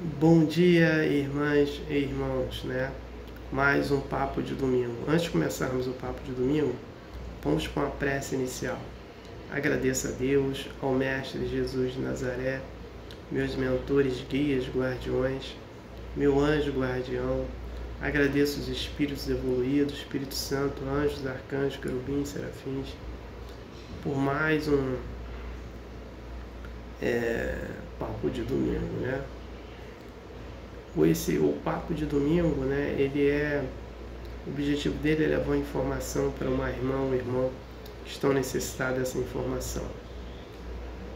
Bom dia, irmãs e irmãos, né? Mais um papo de domingo. Antes de começarmos o papo de domingo, vamos com a prece inicial. Agradeço a Deus, ao Mestre Jesus de Nazaré, meus mentores, guias, guardiões, meu anjo guardião. Agradeço os espíritos evoluídos, Espírito Santo, anjos, arcanjos, querubins, serafins, por mais um papo de domingo, né? O papo de domingo, né, o objetivo dele é levar informação para uma irmã ou irmão que estão necessitados dessa informação.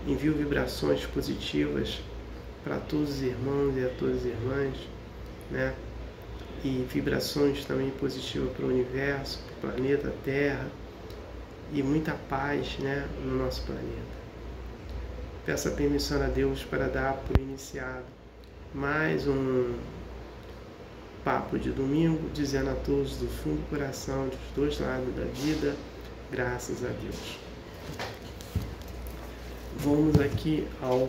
Envio vibrações positivas para todos os irmãos e a todas as irmãs, né, e vibrações também positivas para o universo, para o planeta Terra, e muita paz, né, no nosso planeta. Peço a permissão a Deus para dar por iniciado mais um papo de domingo, dizendo a todos do fundo do coração, dos dois lados da vida, graças a Deus. Vamos aqui ao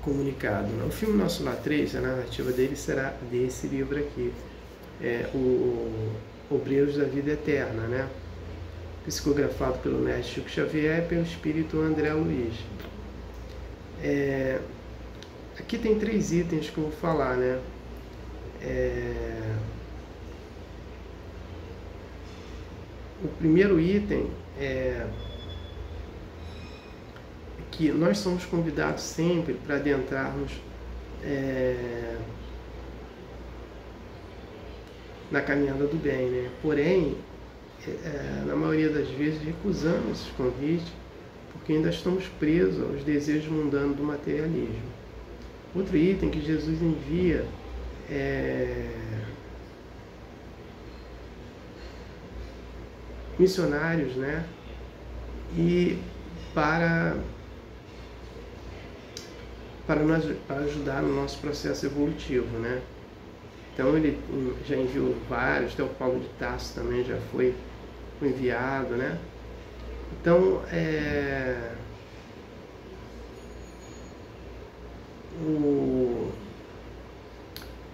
comunicado. O filme Nosso Lar 3, a narrativa dele será desse livro aqui, o Obreiros da Vida Eterna, né? Psicografado pelo mestre Chico Xavier e pelo espírito André Luiz. Aqui tem 3 itens que eu vou falar, né? O primeiro item é que nós somos convidados sempre para adentrarmos na caminhada do bem, né? Porém, na maioria das vezes recusamos esses convites porque ainda estamos presos aos desejos mundanos do materialismo. Outro item que Jesus envia missionários, né? E para ajudar no nosso processo evolutivo, né? Então ele já enviou vários, até o Paulo de Tarso também já foi enviado, né? Então o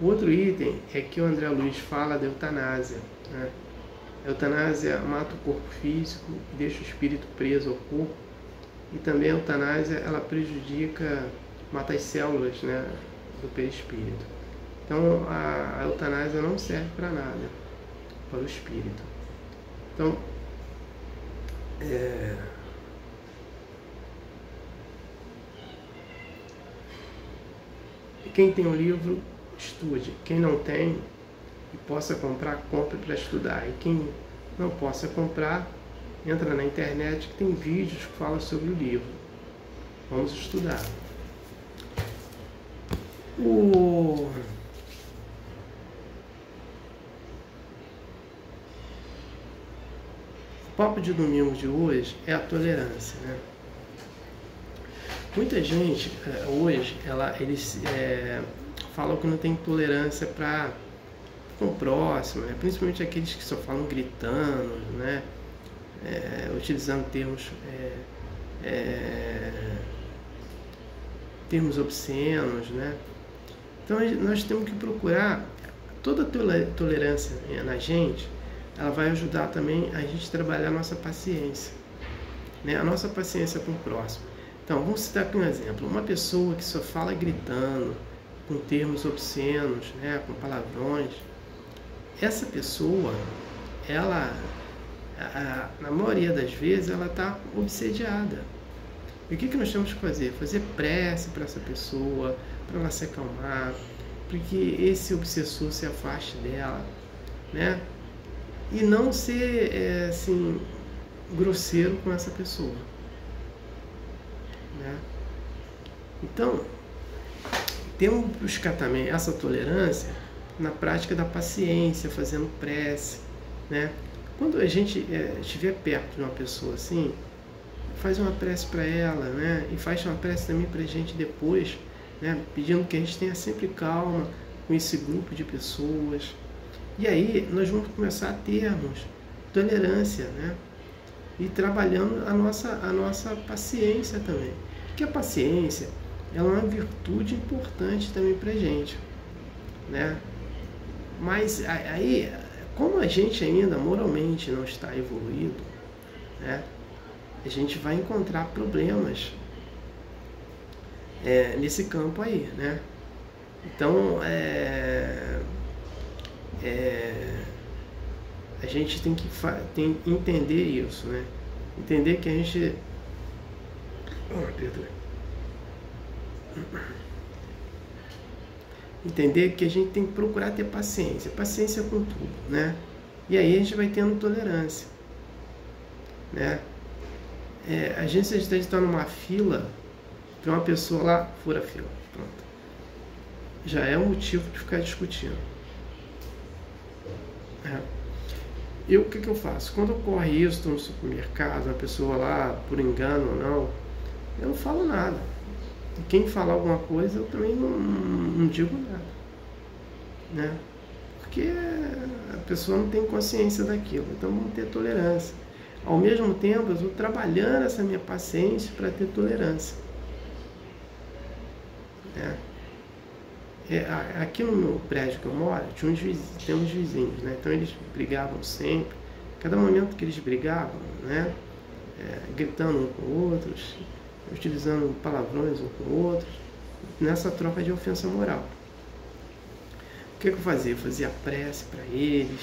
outro item é que o André Luiz fala da eutanásia, né? A eutanásia mata o corpo físico e deixa o espírito preso ao corpo, e também a eutanásia ela prejudica, mata as células, né, do perispírito. Então a eutanásia não serve para nada, para o espírito. Então quem tem o livro, estude. Quem não tem e possa comprar, compre para estudar. E quem não possa comprar, entra na internet que tem vídeos que falam sobre o livro. Vamos estudar. O papo de domingo de hoje é a tolerância, né? Muita gente hoje, eles falam que não tem tolerância para o próximo, né? Principalmente aqueles que só falam gritando, né? Utilizando termos obscenos, né? Então nós temos que procurar toda a tolerância na gente, ela vai ajudar também a gente trabalhar a nossa paciência, né? A nossa paciência com o próximo. Então, vamos citar aqui um exemplo. Uma pessoa que só fala gritando, com termos obscenos, né, com palavrões, essa pessoa, na maioria das vezes, ela está obsediada. E o que nós temos que fazer? Fazer prece para essa pessoa, para ela se acalmar, para que esse obsessor se afaste dela, né? E não ser, assim, grosseiro com essa pessoa. Então, temos que buscar também essa tolerância na prática da paciência, fazendo prece, né? Quando a gente estiver perto de uma pessoa assim, faz uma prece para ela, né? E faz uma prece também para a gente depois, né? Pedindo que a gente tenha sempre calma com esse grupo de pessoas. E aí nós vamos começar a termos tolerância, né? E trabalhando a nossa paciência também. Porque a paciência ela é uma virtude importante também para a gente, né? Mas aí, como a gente ainda moralmente não está evoluído, né, a gente vai encontrar problemas nesse campo aí, né? Então, a gente tem que entender isso, né? Entender que a gente... Entender que a gente tem que procurar ter paciência com tudo, né? E aí a gente vai tendo tolerância, né? A gente está numa fila, tem uma pessoa lá, fura a fila, pronto. Já é um motivo de ficar discutindo. O que eu faço? Quando ocorre isso, estou no supermercado, uma pessoa lá, por engano ou não, eu não falo nada. E quem falar alguma coisa, eu também não digo nada, né? Porque a pessoa não tem consciência daquilo, então vamos ter tolerância. Ao mesmo tempo, eu estou trabalhando essa minha paciência para ter tolerância, né? Aqui no meu prédio que eu moro, tem uns vizinhos, né? Então eles brigavam sempre. Cada momento que eles brigavam, né? Gritando um com outros, utilizando palavrões um com outros, nessa troca de ofensa moral. O que eu fazia? Eu fazia prece para eles,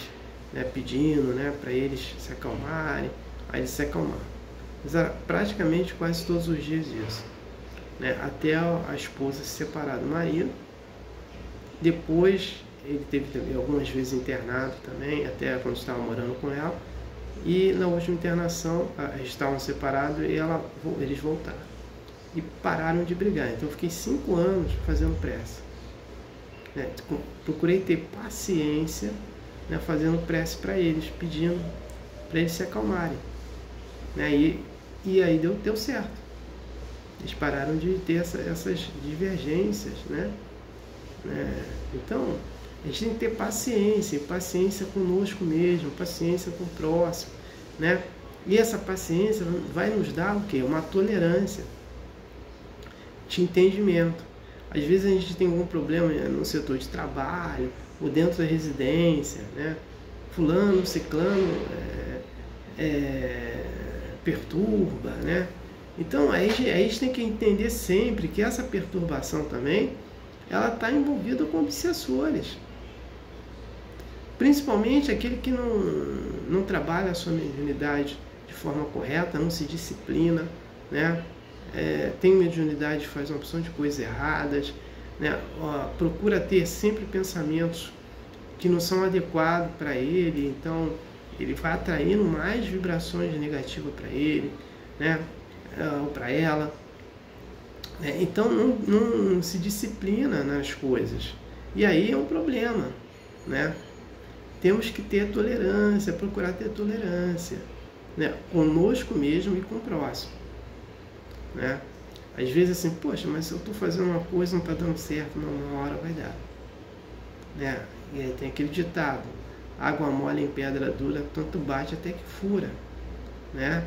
né? Pedindo, né? Para eles se acalmarem, aí eles se acalmaram. Mas era praticamente quase todos os dias isso, né? Até a esposa se separar do marido. Depois, ele teve também algumas vezes internado também, até quando estava morando com ela. E na última internação, eles estavam separados e eles voltaram. E pararam de brigar. Então, eu fiquei 5 anos fazendo prece, né? Procurei ter paciência, né? Fazendo prece para eles, pedindo para eles se acalmarem, né? E aí deu certo. Eles pararam de ter essas divergências, né? Então, a gente tem que ter paciência conosco mesmo, paciência com o próximo, né? E essa paciência vai nos dar o quê? Uma tolerância de entendimento. Às vezes a gente tem algum problema no setor de trabalho, ou dentro da residência, né? Fulano, ciclano perturba, né? Então, aí a gente tem que entender sempre que essa perturbação também, ela está envolvida com obsessores. Principalmente aquele que não trabalha a sua mediunidade de forma correta, não se disciplina, né? Tem mediunidade, faz uma opção de coisas erradas, né? Procura ter sempre pensamentos que não são adequados para ele, então ele vai atraindo mais vibrações negativas para ele, né? Ou para ela. Então não se disciplina nas coisas, e aí é um problema, né? Temos que ter tolerância, procurar ter tolerância, né? Conosco mesmo e com o próximo, né? Às vezes assim, poxa, mas se eu estou fazendo uma coisa não está dando certo, não, uma hora vai dar, né? E aí tem aquele ditado: água mole em pedra dura, tanto bate até que fura, né?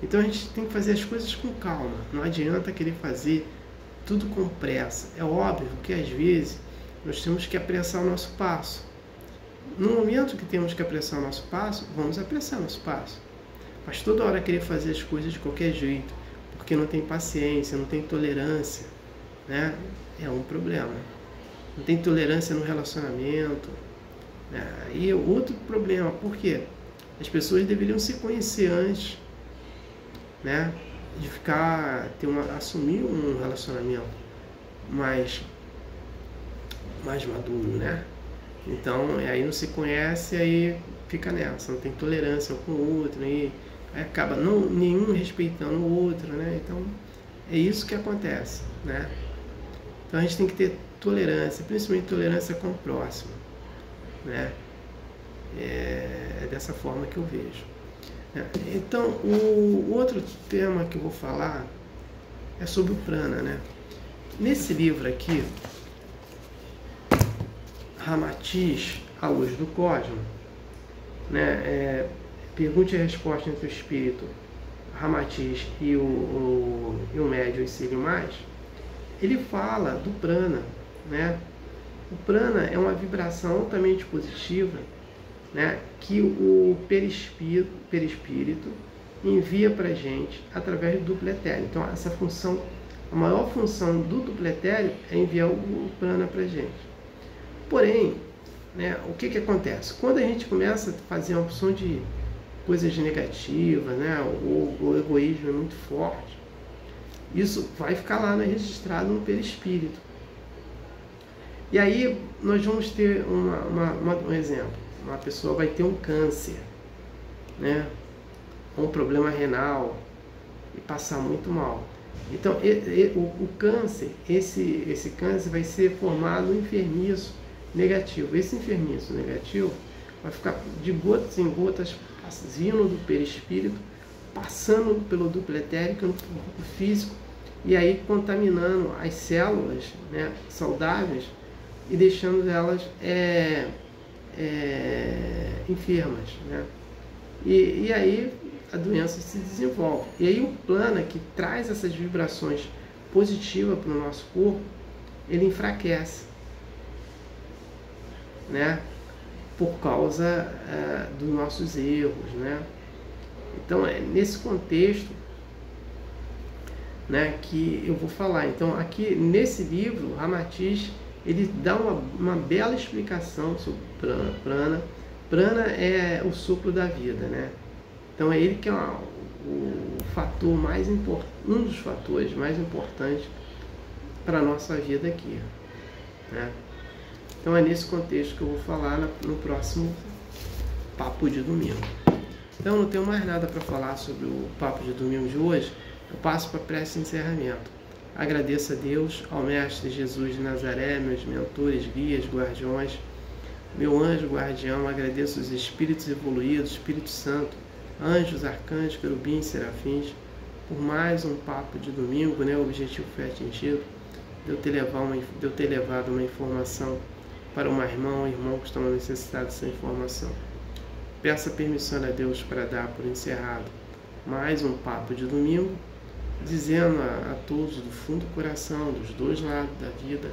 Então a gente tem que fazer as coisas com calma, não adianta querer fazer tudo com pressa. É óbvio que às vezes nós temos que apressar o nosso passo. No momento que temos que apressar o nosso passo, vamos apressar o nosso passo. Mas toda hora querer fazer as coisas de qualquer jeito, porque não tem paciência, não tem tolerância, né? É um problema. Não tem tolerância no relacionamento, né? E outro problema, por quê? As pessoas deveriam se conhecer antes, né? De assumir um relacionamento mais maduro, né? Então, aí não se conhece, aí fica nessa, não tem tolerância um com o outro, aí acaba nenhum respeitando o outro, né? Então, é isso que acontece, né? Então, a gente tem que ter tolerância, principalmente tolerância com o próximo, né? É dessa forma que eu vejo. Então, o outro tema que eu vou falar é sobre o prana, né? Nesse livro aqui, Ramatiz, A Luz do Cosmo, né? Pergunta e resposta entre o espírito Ramatiz e o médium Sírio Mais. ele fala do prana, né? O prana é uma vibração altamente positiva, né, que o perispírito envia para a gente através do duplo etéreo. Então, essa função, a maior função do duplo etéreo é enviar o prana para a gente. Porém, né, o que acontece? Quando a gente começa a fazer uma opção de coisas negativas, né, o egoísmo é muito forte, isso vai ficar lá registrado no perispírito. E aí nós vamos ter um exemplo. Uma pessoa vai ter um câncer, né, um problema renal e passar muito mal. Então, o câncer, esse câncer vai ser formado um enfermiço negativo. Esse enfermiço negativo vai ficar de gotas em gotas, vindo do perispírito, passando pelo duplo etérico no corpo físico, e aí contaminando as células, né, saudáveis, e deixando elas enfermas, né? E aí a doença se desenvolve. E aí o prana, que traz essas vibrações positivas para o nosso corpo, ele enfraquece, né? Por causa dos nossos erros, né? Então é nesse contexto, né, que eu vou falar. Então aqui nesse livro, Ramatiz, ele dá uma bela explicação sobre prana. Prana é o sopro da vida, né? Então é ele que é o fator mais importante, um dos fatores mais importantes para a nossa vida aqui, né? Então é nesse contexto que eu vou falar no próximo Papo de Domingo. Então não tenho mais nada para falar sobre o Papo de Domingo de hoje. Eu passo para a prece de encerramento. Agradeço a Deus, ao Mestre Jesus de Nazaré, meus mentores, guias, guardiões, meu anjo guardião. Agradeço os espíritos evoluídos, Espírito Santo, anjos, arcanjos, querubins, serafins, por mais um Papo de Domingo, né? O objetivo foi atingido, de eu ter levado uma informação para um irmão que estão necessitado dessa informação. Peço a permissão a Deus para dar por encerrado mais um Papo de Domingo, dizendo a todos do fundo do coração, dos dois lados da vida,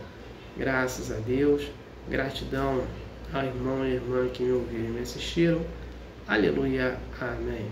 graças a Deus, gratidão ao irmão e irmã que me ouviram e me assistiram. Aleluia, amém.